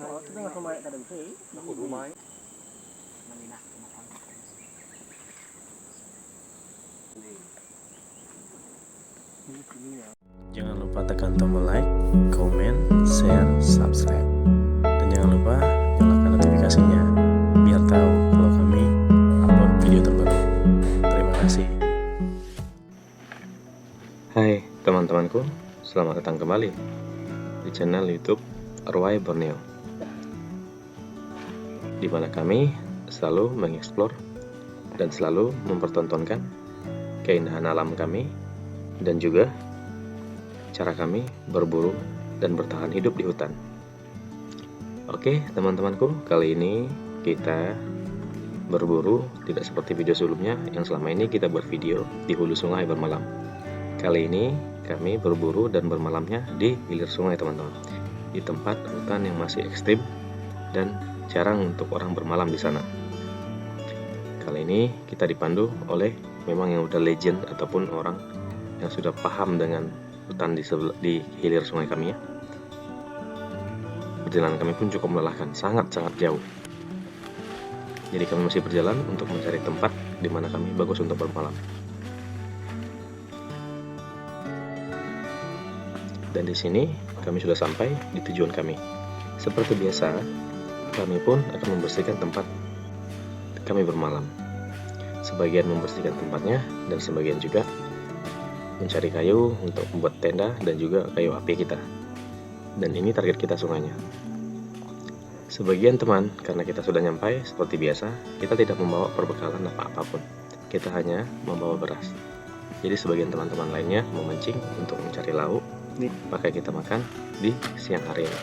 Jangan lupa tekan tombol like, comment, share, subscribe. Dan jangan lupa nyalakan notifikasinya biar tahu kalau kami upload video terbaru. Terima kasih. Hai teman-temanku, selamat datang kembali di channel YouTube Arwai Borneo, di mana kami selalu mengeksplor dan selalu mempertontonkan keindahan alam kami dan juga cara kami berburu dan bertahan hidup di hutan. Oke teman-temanku, kali ini kita berburu tidak seperti video sebelumnya yang selama ini kita buat video di hulu sungai bermalam. Kali ini kami berburu dan bermalamnya di hilir sungai teman-teman, di tempat hutan yang masih ekstrim dan jarang untuk orang bermalam di sana. Kali ini kita dipandu oleh memang yang udah legend ataupun orang yang sudah paham dengan hutan di hilir sungai kami ya. Perjalanan kami pun cukup melelahkan, sangat-sangat jauh. Jadi kami masih berjalan untuk mencari tempat di mana kami bagus untuk bermalam. Dan di sini kami sudah sampai di tujuan kami. Seperti biasa, kami pun akan membersihkan tempat kami bermalam. Sebagian membersihkan tempatnya dan sebagian juga mencari kayu untuk membuat tenda dan juga kayu api kita. Dan ini target kita sungainya. Sebagian teman, karena kita sudah nyampai seperti biasa, kita tidak membawa perbekalan apa-apapun. Kita hanya membawa beras. Jadi sebagian teman-teman lainnya memancing untuk mencari lauk, pakai kita makan di siang hari ini.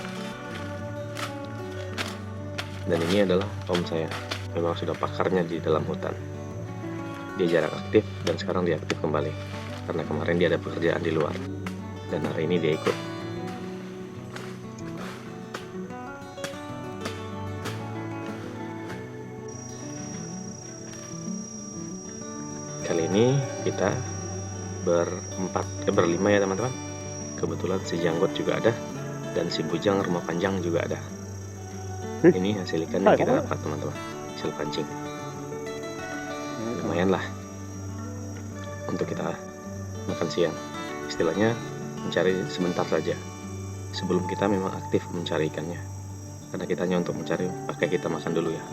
Dan ini adalah om saya, memang sudah pakarnya di dalam hutan. Dia jarang aktif dan sekarang dia aktif kembali. Karena kemarin dia ada pekerjaan di luar dan hari ini dia ikut. Kali ini kita berlima ya teman-teman. Kebetulan si Janggot juga ada dan si Bujang Rumah Panjang juga ada. Ini hasil ikan yang kita dapat teman-teman, hasil pancing. Lumayan lah untuk kita makan siang, istilahnya mencari sebentar saja sebelum kita memang aktif mencari ikannya, karena kita hanya untuk mencari pakai kita makan dulu ya.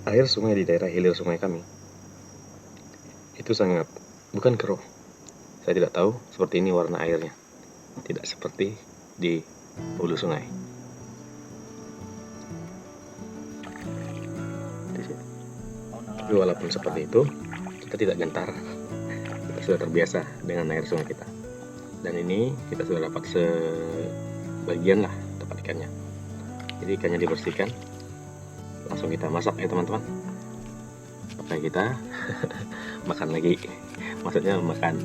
Air sungai di daerah hilir sungai kami itu sangat bukan keruh, saya tidak tahu seperti ini warna airnya, tidak seperti di hulu sungai. Tapi walaupun seperti itu, kita tidak gentar, kita sudah terbiasa dengan air sungai kita. Dan ini kita sudah dapat sebagian lah dapat ikannya. Jadi ikannya dibersihkan, langsung kita masak ya teman-teman. Pakai kita makan lagi, maksudnya makan.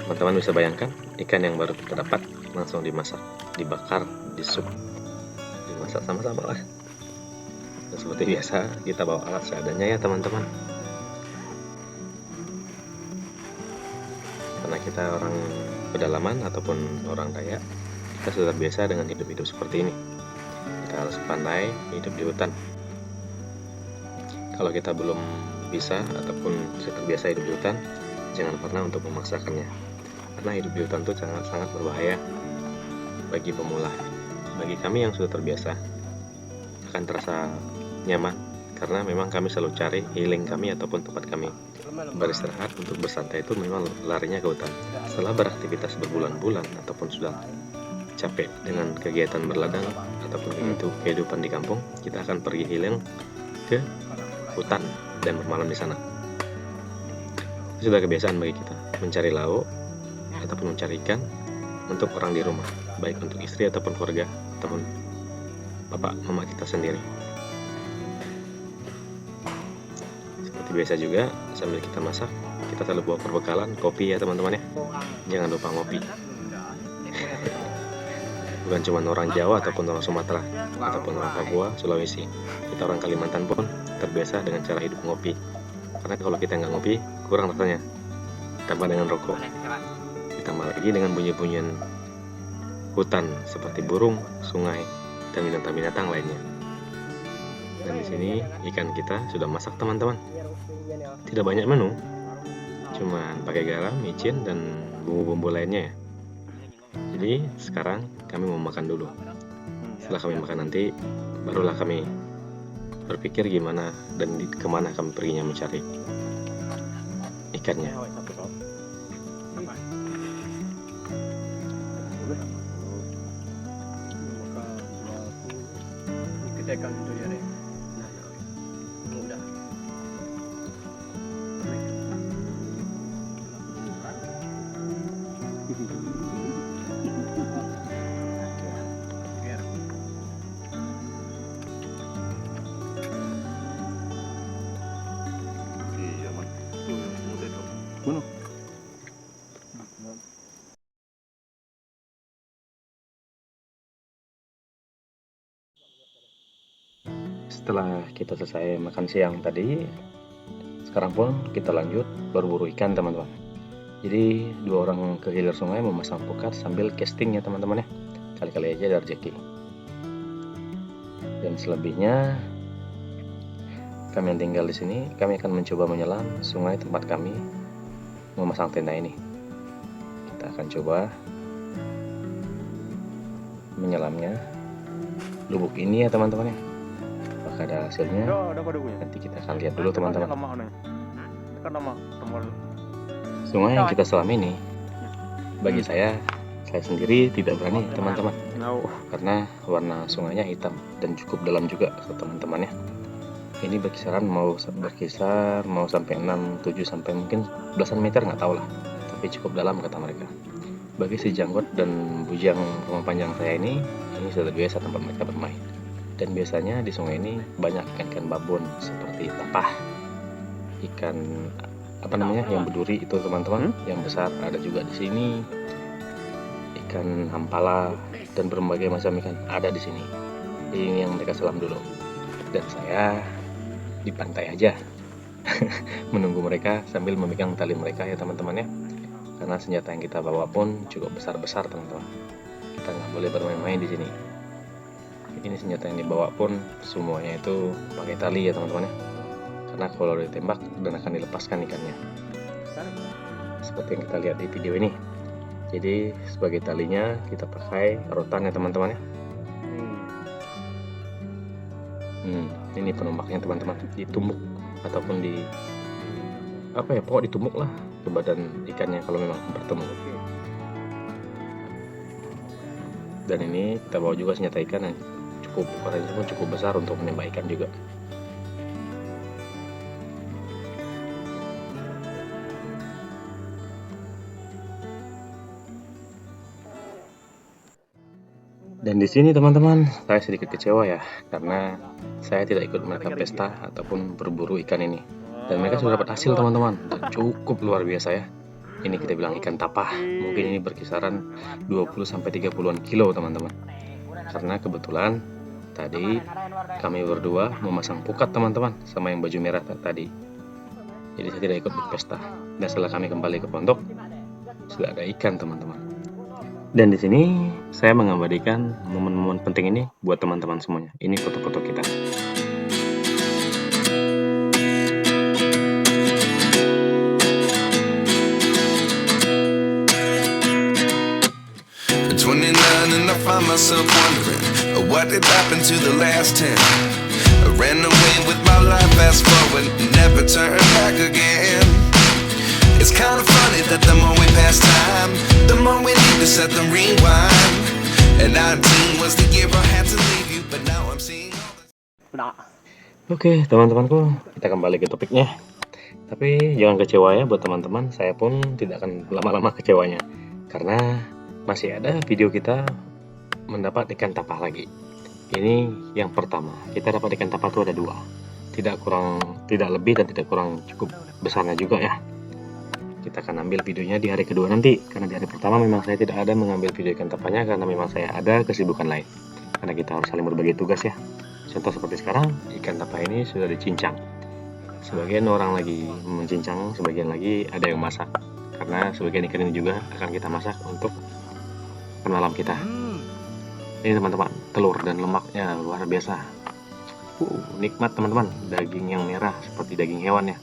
Teman-teman bisa bayangkan ikan yang baru kita dapat langsung dimasak, dibakar, disup, dimasak sama-sama lah. Dan seperti biasa kita bawa alat seadanya ya teman-teman. Karena kita orang pedalaman ataupun orang Dayak, kita sudah terbiasa dengan hidup-hidup seperti ini. Kita harus pandai hidup di hutan. Kalau kita belum bisa ataupun terbiasa hidup di hutan, jangan pernah untuk memaksakannya. Karena hidup di hutan itu sangat-sangat berbahaya bagi pemula. Bagi kami yang sudah terbiasa akan terasa nyaman, karena memang kami selalu cari healing kami ataupun tempat kami beristirahat untuk bersantai itu memang larinya ke hutan. Setelah beraktivitas berbulan-bulan ataupun sudah capek dengan kegiatan berladang ataupun kehidupan di kampung, kita akan pergi healing ke hutan dan bermalam di sana. Itu sudah kebiasaan bagi kita mencari lauk ataupun mencari ikan untuk orang di rumah, baik untuk istri ataupun keluarga ataupun bapak mama kita sendiri. Seperti biasa juga sambil kita masak, kita selalu bawa perbekalan kopi ya teman-teman ya. Jangan lupa ngopi. bukan cuma orang Jawa ataupun orang Sumatera ataupun orang Papua, Sulawesi. Kita orang Kalimantan pun terbiasa dengan cara hidup ngopi. Karena kalau kita nggak ngopi, kurang rasanya. Tambah dengan rokok, ditambah lagi dengan bunyi-bunyian hutan seperti burung, sungai, dan binatang-binatang lainnya. Dan di sini ikan kita sudah masak teman-teman. Tidak banyak menu, cuman pakai garam, micin, dan bumbu-bumbu lainnya ya. Jadi sekarang kami mau makan dulu. Setelah kami makan nanti, barulah kami berpikir gimana dan kemana kami perginya mencari ikannya. Setelah kita selesai makan siang tadi, sekarang pun kita lanjut berburu ikan teman-teman. Jadi 2 orang ke hilir sungai memasang pukat sambil casting ya teman-teman ya. Kali-kali aja ada rezeki. Dan selebihnya kami yang tinggal di sini, kami akan mencoba menyelam sungai tempat kami memasang tenda ini. Kita akan coba menyelamnya lubuk ini ya teman-teman ya. Apakah ada hasilnya? Nanti kita akan lihat dulu teman-teman. Sungai yang kita selam ini, bagi saya sendiri tidak berani teman-teman, karena warna sungainya hitam dan cukup dalam juga teman-teman ya. Ini berkisar mau sampai 6, 7 sampai mungkin belasan meter, nggak tahu lah, tapi cukup dalam kata mereka. Bagi si janggot dan bujang rumah panjang saya ini sudah biasa tempat mereka bermain. Dan biasanya di sungai ini banyak ikan-ikan babon seperti tapah, ikan yang berduri itu teman-teman, yang besar ada juga di sini, ikan hampala dan berbagai macam ikan ada di sini. Ini yang mereka selam dulu, dan saya di pantai aja menunggu mereka sambil memegang tali mereka ya teman-teman ya. Karena senjata yang kita bawa pun cukup besar-besar teman-teman. Kita nggak boleh bermain-main di sini. Ini senjata yang dibawa pun semuanya itu pakai tali ya teman-teman ya. Karena kalau ditembak dan akan dilepaskan ikannya. Seperti yang kita lihat di video ini. Jadi sebagai talinya kita pakai rotan ya teman-teman ya. Ini penombaknya teman-teman, ditumbuk ataupun pokok ditumbuk lah ke badan ikannya kalau memang bertemu. Dan ini kita bawa juga senjata ikan yang ukurannya pun cukup besar untuk menembak ikan juga. Dan di sini teman-teman, saya sedikit kecewa ya, karena saya tidak ikut mereka pesta ataupun berburu ikan ini. Dan mereka sudah dapat hasil teman-teman, dan cukup luar biasa ya. Ini kita bilang ikan tapah, mungkin ini berkisaran 20-30an kilo teman-teman. Karena kebetulan tadi kami berdua memasang pukat teman-teman, sama yang baju merah tadi. Jadi saya tidak ikut berpesta. Dan setelah kami kembali ke pondok, sudah ada ikan teman-teman. Dan di sini saya mengabadikan momen-momen penting ini buat teman-teman semuanya. Ini foto-foto kita. And I find myself wondering what did happen to the last 10. I ran away with my life, fast forward, never turn back again. It's kind of funny that the more we pass time, the more we need to set the rewind. And 19 was the year I had to leave you, but now I'm seeing all the... Oke, teman-temanku, kita kembali ke topiknya. Tapi jangan kecewa ya buat teman-teman, saya pun tidak akan lama-lama kecewanya. Karena masih ada video kita mendapat ikan tapah lagi. Ini yang pertama, kita dapat ikan tapah itu ada 2. Tidak lebih dan tidak kurang, cukup besarnya juga ya. kita akan ambil videonya di hari kedua nanti, karena di hari pertama memang saya tidak ada mengambil video ikan tapanya karena memang saya ada kesibukan lain, karena kita harus saling berbagi tugas ya. Contoh seperti sekarang, ikan tapa ini sudah dicincang, sebagian orang lagi mencincang, sebagian lagi ada yang masak, karena sebagian ikan ini juga akan kita masak untuk malam kita. Ini teman-teman, telur dan lemaknya luar biasa. Nikmat teman-teman, daging yang merah seperti daging hewan ya.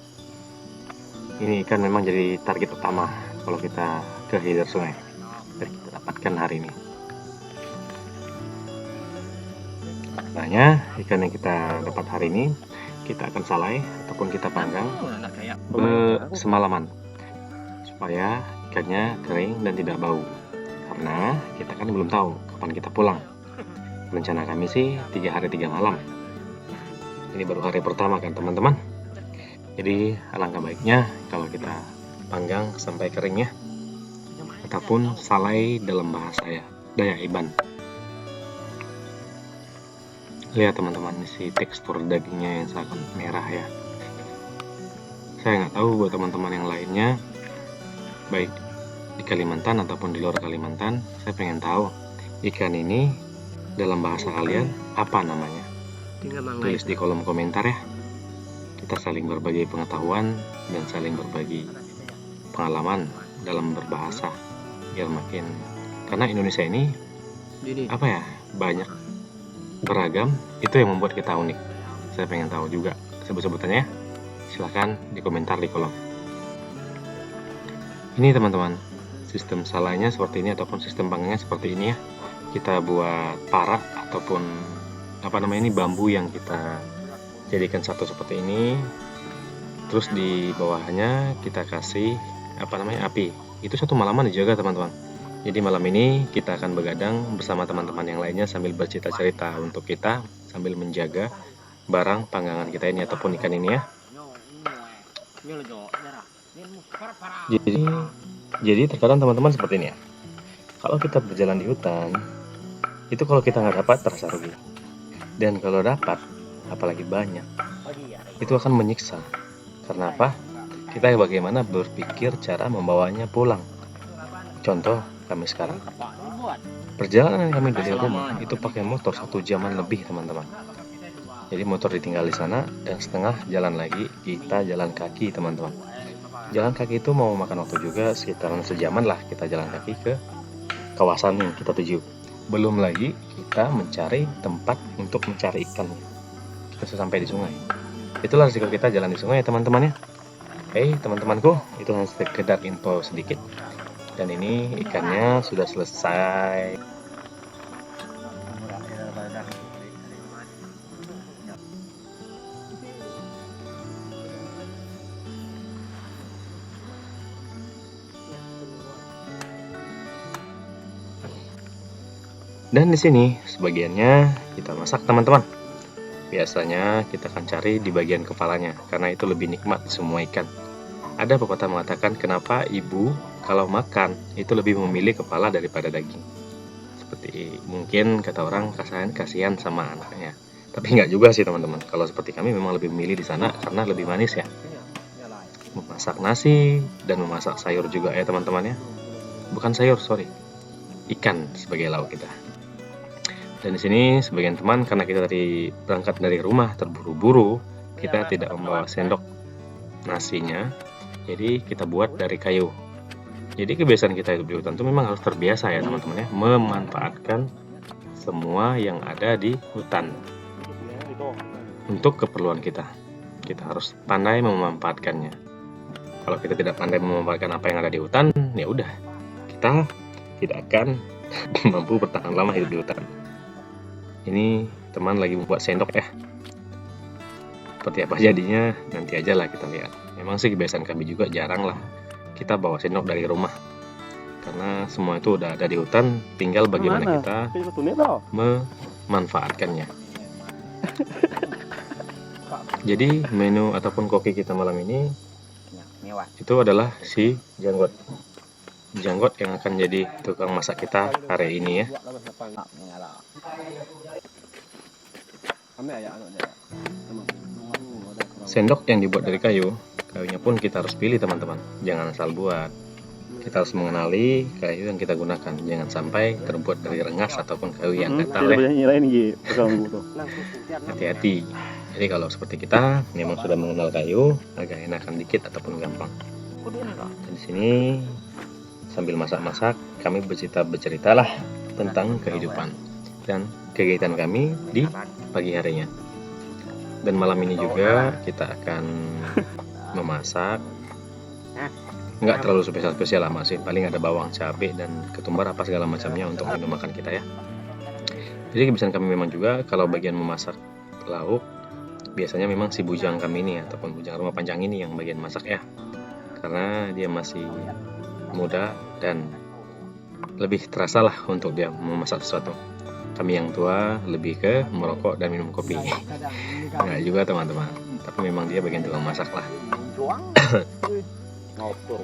Ini ikan memang jadi target utama kalau kita ke hilir sungai dan kita dapatkan hari ini. Makanya ikan yang kita dapat hari ini kita akan salai ataupun kita panggang semalaman supaya ikannya kering dan tidak bau, karena kita kan belum tahu kapan kita pulang. Rencana kami sih 3 hari 3 malam. Ini baru hari pertama kan teman-teman. Jadi alangkah baiknya kalau kita panggang sampai kering ya, ataupun salai dalam bahasa ya, Daya Iban. Lihat teman-teman, si tekstur dagingnya yang sangat merah ya. Saya nggak tahu buat teman-teman yang lainnya, baik di Kalimantan ataupun di luar Kalimantan, saya pengen tahu ikan ini dalam bahasa kalian apa namanya. Tulis di kolom komentar ya. Kita saling berbagi pengetahuan dan saling berbagi pengalaman dalam berbahasa, biar makin, karena Indonesia ini apa ya, banyak beragam, itu yang membuat kita unik. Saya pengen tahu juga sebut-sebutannya, silahkan di komentar di kolom. Ini teman-teman, sistem salainya seperti ini ataupun sistem panggangnya seperti ini ya. Kita buat parak ataupun apa namanya, ini bambu yang kita jadikan satu seperti ini, terus di bawahnya kita kasih apa namanya, api. Itu satu malaman dijaga teman-teman. Jadi malam ini kita akan begadang bersama teman-teman yang lainnya sambil bercerita-cerita untuk kita sambil menjaga barang panggangan kita ini ataupun ikan ini ya. Jadi terkadang teman-teman seperti ini ya, kalau kita berjalan di hutan itu kalau kita nggak dapat terasa rugi, dan kalau dapat apalagi banyak itu akan menyiksa. Karena apa? Kita bagaimana berpikir cara membawanya pulang. Contoh kami sekarang, perjalanan kami dari rumah itu pakai motor 1 jaman lebih teman-teman. Jadi motor ditinggal di sana dan setengah jalan lagi kita jalan kaki teman-teman. Jalan kaki itu mau makan waktu juga sekitaran sejaman lah kita jalan kaki ke kawasan yang kita tuju. Belum lagi kita mencari tempat untuk mencari ikan. Kita sudah sampai di sungai. Itulah risiko kita jalan di sungai ya teman-teman ya. Teman-temanku, itu hanya sekedar info sedikit. Dan ini ikannya sudah selesai. Dan di sini sebagiannya kita masak teman-teman. Biasanya kita akan cari di bagian kepalanya karena itu lebih nikmat semua ikan. Ada pepatah mengatakan kenapa ibu kalau makan itu lebih memilih kepala daripada daging. Seperti mungkin kata orang kasihan sama anaknya. Tapi nggak juga sih teman-teman. Kalau seperti kami memang lebih memilih di sana karena lebih manis ya. Memasak nasi dan memasak sayur juga ya teman-teman ya. Bukan sayur, sorry. Ikan sebagai lauk kita. Dan di sini sebagian teman karena kita tadi berangkat dari rumah terburu-buru, kita tidak membawa sendok nasinya, jadi kita buat dari kayu. Jadi kebiasaan kita hidup di hutan itu memang harus terbiasa ya teman-teman ya, memanfaatkan semua yang ada di hutan untuk keperluan kita. Kita harus pandai memanfaatkannya. Kalau kita tidak pandai memanfaatkan apa yang ada di hutan, ya udah kita tidak akan mampu bertahan lama hidup di hutan. Ini teman lagi membuat sendok ya. Seperti apa jadinya nanti aja lah kita lihat. Memang sih kebiasaan kami juga jarang lah kita bawa sendok dari rumah. Karena semua itu udah ada di hutan, tinggal bagaimana kita memanfaatkannya. Jadi menu ataupun koki kita malam ini itu adalah si janggot. Janggot yang akan jadi tukang masak kita hari ini ya. Sendok yang dibuat dari kayu Kayunya pun kita harus pilih teman-teman, jangan asal buat. Kita harus mengenali kayu yang kita gunakan, jangan sampai terbuat dari rengas ataupun kayu yang gatal ya. Hati-hati. Jadi kalau seperti kita memang sudah mengenal kayu, agak enakan dikit ataupun gampang. Dan di sini sambil masak-masak kami bercerita lah tentang kehidupan dan kegiatan kami di pagi harinya. Dan malam ini juga kita akan memasak. Nggak terlalu spesial lah, masih paling ada bawang, cabai, dan ketumbar apa segala macamnya untuk menu makan kita ya. Jadi kebiasaan kami memang juga kalau bagian memasak lauk, biasanya memang si bujang kami ini ataupun bujang rumah panjang ini yang bagian masak ya, karena dia masih muda dan lebih terasa lah untuk dia memasak sesuatu. Kami yang tua lebih ke merokok dan minum kopi. Nggak juga teman-teman, tapi memang dia bagian tukang masak lah.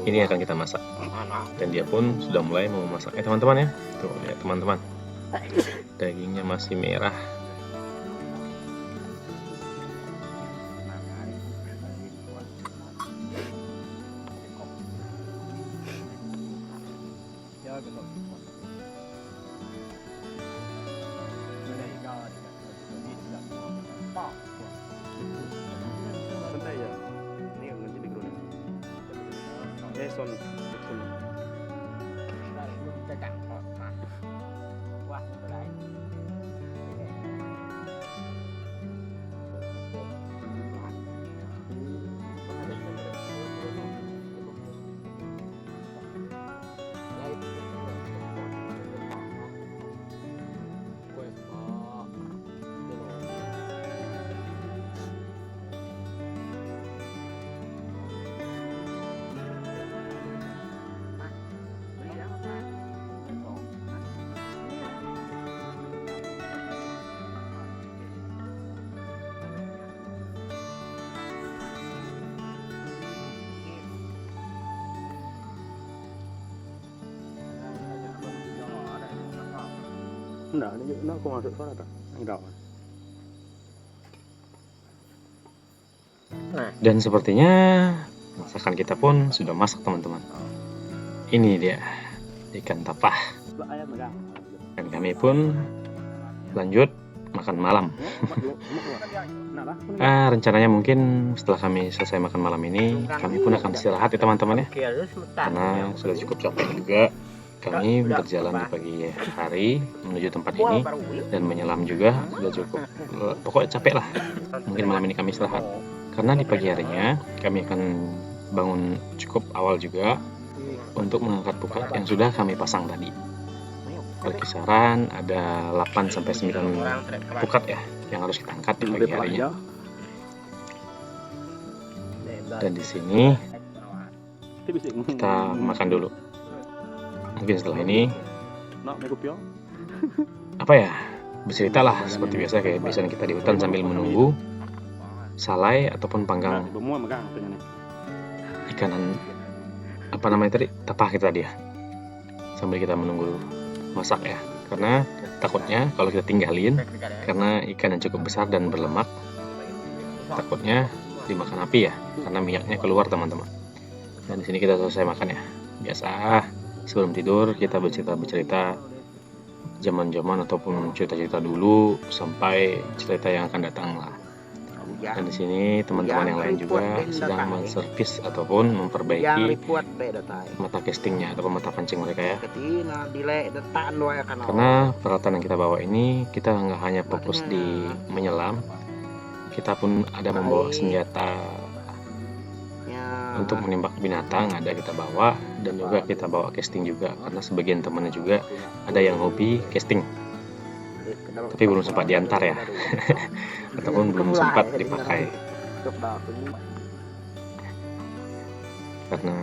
Ini akan kita masak, dan dia pun sudah mulai mau masak teman-teman ya. Tuh lihat teman-teman, dagingnya masih merah. Enggak, ini aku masuk suara tak? Enggak. Dan sepertinya masakan kita pun sudah masak teman-teman. Ini dia ikan tapah. Dan kami pun lanjut makan malam. Rencananya mungkin setelah kami selesai makan malam ini, kami pun akan istirahat ya teman-teman ya. Karena sudah cukup capek juga. Kami berjalan di pagi hari menuju tempat ini dan menyelam juga sudah cukup. Pokoknya capek lah. Mungkin malam ini kami istirahat. Karena di pagi harinya kami akan bangun cukup awal juga untuk mengangkat pukat yang sudah kami pasang tadi. Berkisaran ada 8-9 pukat ya yang harus kita angkat di pagi harinya. Dan di sini kita makan dulu. Mungkin setelah ini apa ya, bercerita lah seperti biasa kayak biasanya kita di hutan sambil menunggu salai ataupun panggang ikanan apa namanya tadi, tapah kita dia, sambil kita menunggu masak ya, karena takutnya kalau kita tinggalin karena ikan yang cukup besar dan berlemak, takutnya dimakan api ya karena minyaknya keluar teman-teman. Dan di sini kita selesai makan ya. Biasa sebelum tidur kita bercerita zaman-zaman ataupun cerita-cerita dulu sampai cerita yang akan datang lah. Dan di sini teman-teman yang lain juga sedang menservis ataupun memperbaiki mata castingnya atau mata pancing mereka ya. Karena peralatan yang kita bawa ini kita nggak hanya fokus di menyelam, kita pun ada membawa senjata untuk menembak binatang, ada kita bawa, dan juga kita bawa casting juga karena sebagian temannya juga ada yang hobi casting tapi belum sempat diantar ya ataupun belum sempat dipakai karena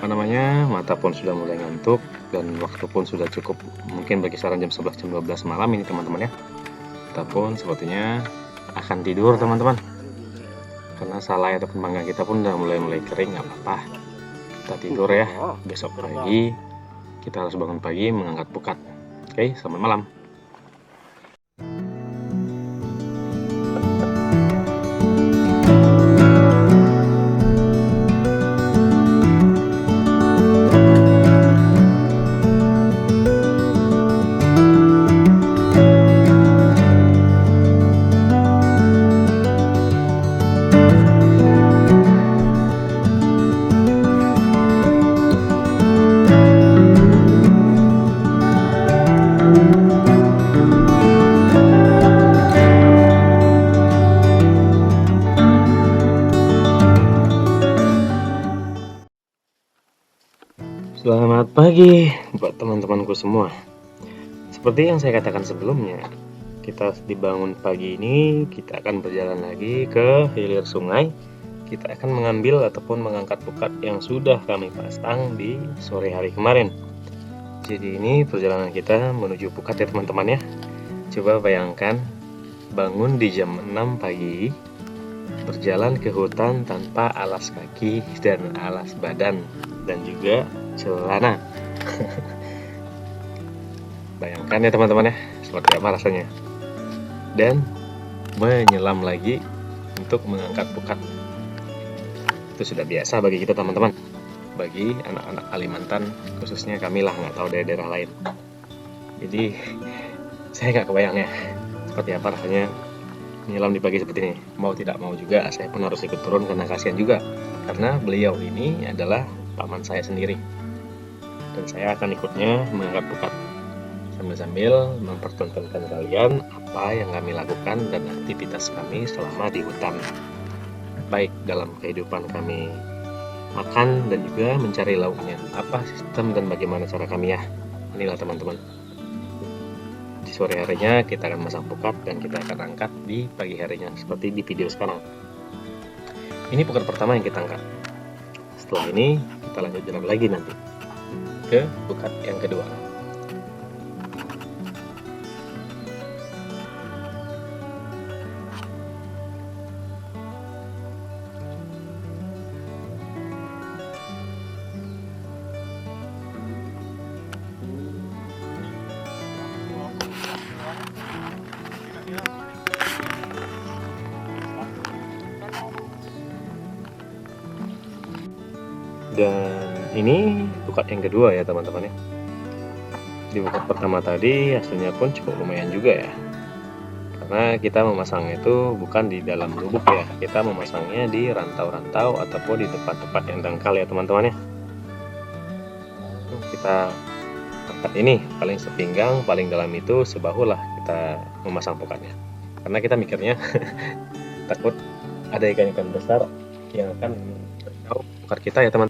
apa namanya, mata pun sudah mulai ngantuk dan waktu pun sudah cukup mungkin berkisaran jam 11 jam 12 malam ini teman-teman ya. Kita pun sepertinya akan tidur teman-teman karena salai ataupun panggang kita pun udah mulai kering. Nggak apa-apa, kita tidur ya. Besok pagi kita harus bangun pagi mengangkat pukat. Oke, selamat malam. pagi buat teman-temanku semua. Seperti yang saya katakan sebelumnya, kita dibangun pagi ini, kita akan berjalan lagi ke hilir sungai. Kita akan mengambil ataupun mengangkat pukat yang sudah kami pasang di sore hari kemarin. Jadi ini perjalanan kita menuju pukat ya teman-teman ya. Coba bayangkan bangun di jam 6 pagi, berjalan ke hutan tanpa alas kaki dan alas badan dan juga celana. Bayangkan ya teman-teman ya, seperti apa rasanya. Dan menyelam lagi untuk mengangkat pukat. Itu sudah biasa bagi kita teman-teman. Bagi anak-anak Kalimantan, khususnya kami lah, nggak tahu dari daerah lain. Jadi saya nggak kebayang ya, seperti apa rasanya menyelam di pagi seperti ini. Mau tidak mau juga saya pun harus ikut turun karena kasihan juga. Karena beliau ini adalah paman saya sendiri. Dan saya akan ikutnya mengangkat pukat. Sambil-sambil mempertontonkan kalian apa yang kami lakukan dan aktivitas kami selama di hutan. Baik dalam kehidupan kami makan dan juga mencari lauknya. Apa sistem dan bagaimana cara kami ya. Inilah teman-teman. Di sore harinya kita akan masang pukat dan kita akan angkat di pagi harinya seperti di video sekarang. Ini pukat pertama yang kita angkat. Setelah ini kita lanjut jalan lagi nanti ke pukat yang kedua. Dan ini pukat yang kedua ya teman-teman ya. Di pukat pertama tadi hasilnya pun cukup lumayan juga ya. Karena kita memasangnya itu bukan di dalam lubuk ya. Kita memasangnya di rantau-rantau ataupun di tempat-tempat yang dangkal ya teman-teman ya. Kita angkat ini paling sepinggang, paling dalam itu sebahu lah kita memasang pukatnya. Karena kita mikirnya takut ada ikan-ikan besar yang akan menjauh pukat kita ya teman.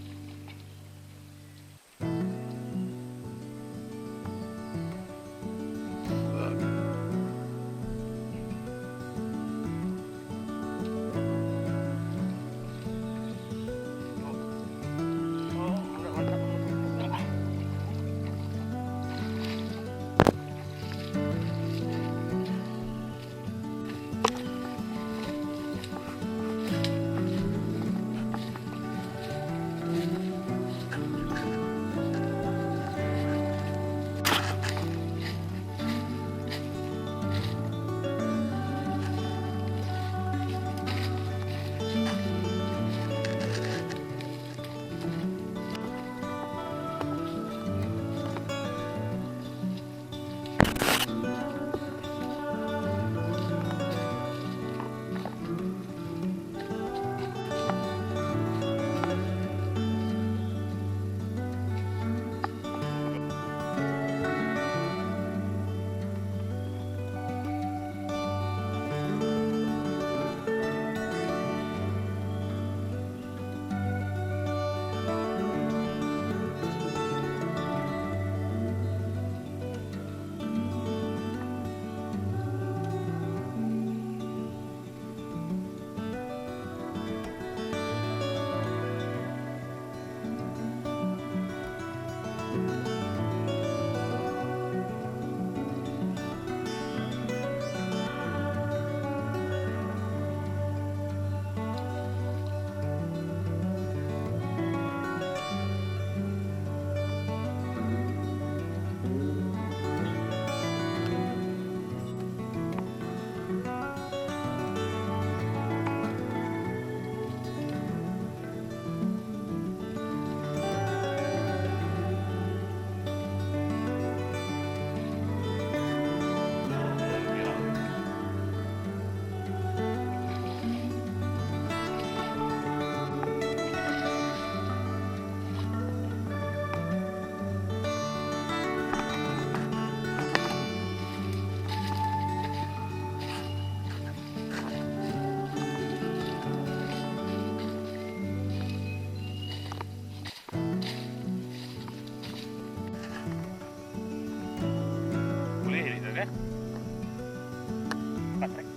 kan? Patrek.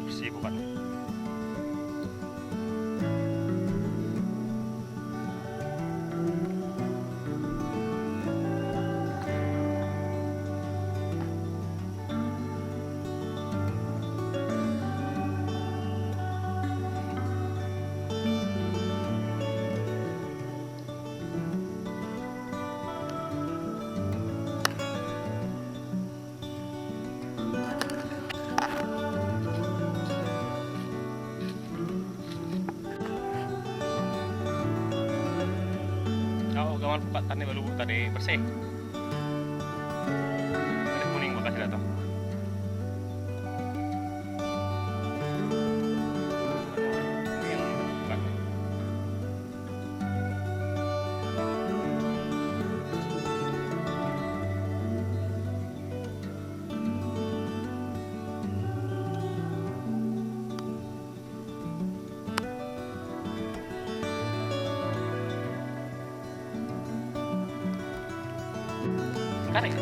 Bersih bukan? Oh, gawan buka tadi baru tadi bersih. Ada kuning bekas dah tuh. Ini yang buka. Tarik.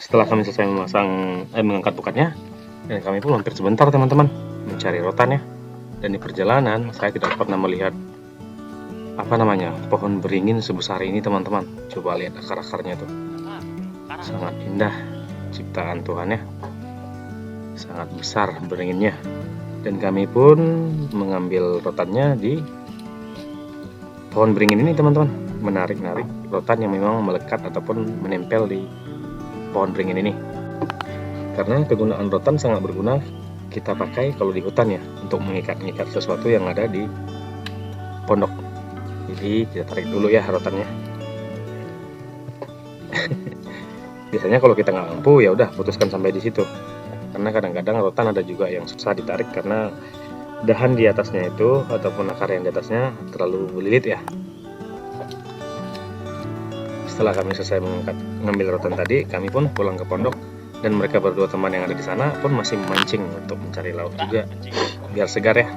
Setelah kami selesai mengangkat pukatnya, dan kami pun hampir sebentar teman-teman mencari rotan ya. Dan di perjalanan saya tidak pernah melihat pohon beringin sebesar ini teman-teman. Coba lihat akar-akarnya tuh, sangat indah ciptaan Tuhan ya, sangat besar beringinnya. Dan kami pun mengambil rotannya di pohon beringin ini teman-teman, menarik-narik rotan yang memang melekat ataupun menempel di pohon beringin ini. Karena kegunaan rotan sangat berguna kita pakai kalau di hutan ya, untuk mengikat-ngikat sesuatu yang ada di pondok. Jadi kita tarik dulu ya rotannya. Biasanya kalau kita nggak mampu ya udah putuskan sampai di situ. Karena kadang-kadang rotan ada juga yang susah ditarik karena dahan di atasnya itu ataupun akar yang di atasnya terlalu melilit ya. Setelah kami selesai mengambil rotan tadi, kami pun pulang ke pondok, dan mereka berdua teman yang ada di sana pun masih memancing untuk mencari lauk juga, biar segar ya.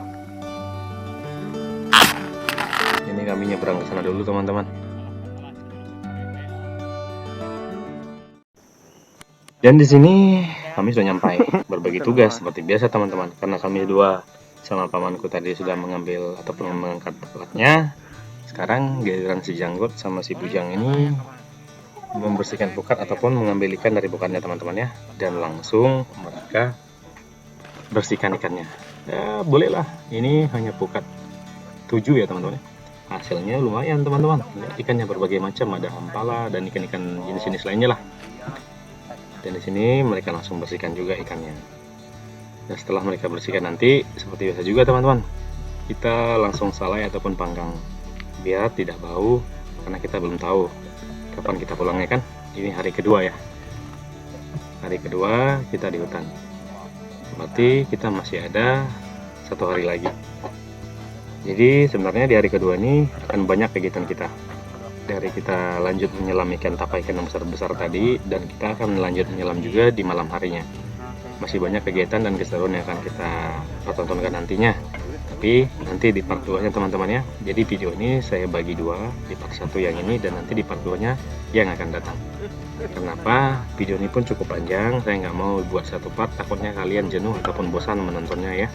Ini kami nyebrang ke sana dulu teman-teman. Dan di sini kami sudah nyampai berbagi tugas seperti biasa teman-teman, karena kami dua sama pamanku tadi sudah mengambil ataupun mengangkat pukatnya. Sekarang giliran si Janggut sama si Bujang ini membersihkan pukat ataupun mengambil ikan dari pukatnya teman-teman ya, dan langsung mereka bersihkan ikannya. Ya bolehlah, ini hanya pukat 7 ya teman-teman. Hasilnya lumayan teman-teman. Ikannya berbagai macam, ada hampala dan ikan-ikan jenis-jenis lainnya lah. Dan di sini mereka langsung bersihkan juga ikannya. Dan setelah mereka bersihkan nanti seperti biasa juga teman-teman, kita langsung salai ataupun panggang biar tidak bau, karena kita belum tahu kapan kita pulangnya kan. Ini hari kedua ya, hari kedua kita di hutan, berarti kita masih ada 1 hari lagi. Jadi sebenarnya di hari kedua ini akan banyak kegiatan kita. Dari kita lanjut menyelam ikan tapa ikan yang besar-besar tadi, dan kita akan lanjut menyelam juga di malam harinya. Masih banyak kegiatan dan keseruan yang akan kita pertontonkan nantinya. Tapi nanti di part 2 nya teman-teman ya. Jadi video ini saya bagi 2, di part 1 yang ini dan nanti di part 2 nya yang akan datang. Kenapa? Video ini pun cukup panjang, saya nggak mau buat 1 part, takutnya kalian jenuh ataupun bosan menontonnya ya.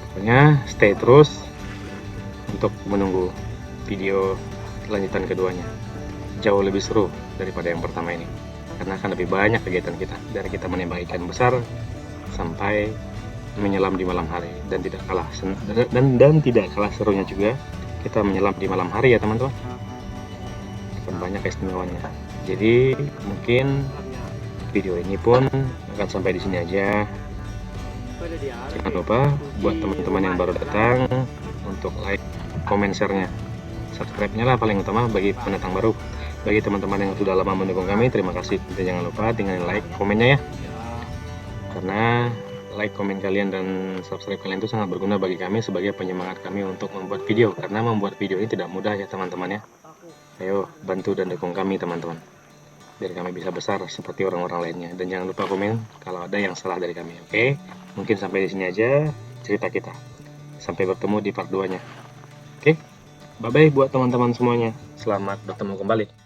Pokoknya stay terus untuk menunggu video lanjutan keduanya. Jauh lebih seru daripada yang pertama ini, karena akan lebih banyak kegiatan kita, dari kita menembak ikan besar sampai menyelam di malam hari, dan tidak kalah serunya juga kita menyelam di malam hari ya teman-teman. Akan banyak keistimewanya. Jadi mungkin video ini pun akan sampai di sini aja. Jangan lupa buat teman-teman yang baru datang untuk like, komen, share-nya. Subscribe-nya lah paling utama bagi pendatang baru. Bagi teman-teman yang sudah lama mendukung kami, terima kasih. Dan jangan lupa tinggalin like, komennya ya. Karena like, komen kalian dan subscribe kalian itu sangat berguna bagi kami sebagai penyemangat kami untuk membuat video. Karena membuat video ini tidak mudah ya teman-teman ya. Ayo bantu dan dukung kami teman-teman, biar kami bisa besar seperti orang-orang lainnya. Dan jangan lupa komen kalau ada yang salah dari kami. Oke, mungkin sampai di sini aja cerita kita. Sampai bertemu di part 2-nya. Oke, bye-bye buat teman-teman semuanya. Selamat bertemu kembali.